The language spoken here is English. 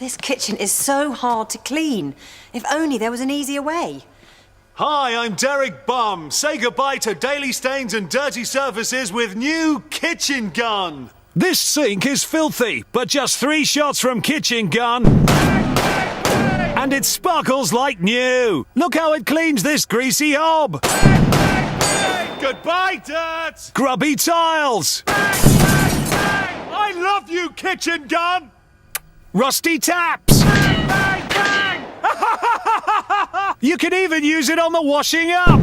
This kitchen is so hard to clean. If only there was an easier way. Hi, I'm Derek Bum. Say goodbye to daily stains and dirty surfaces with new Kitchen Gun. This sink is filthy, but just 3 shots from Kitchen Gun and it sparkles like new. Look how it cleans this greasy hob. Goodbye, dirt! Grubby tiles. I love you, Kitchen Gun! Rusty taps. Bang, bang! You can even use it on the washing up.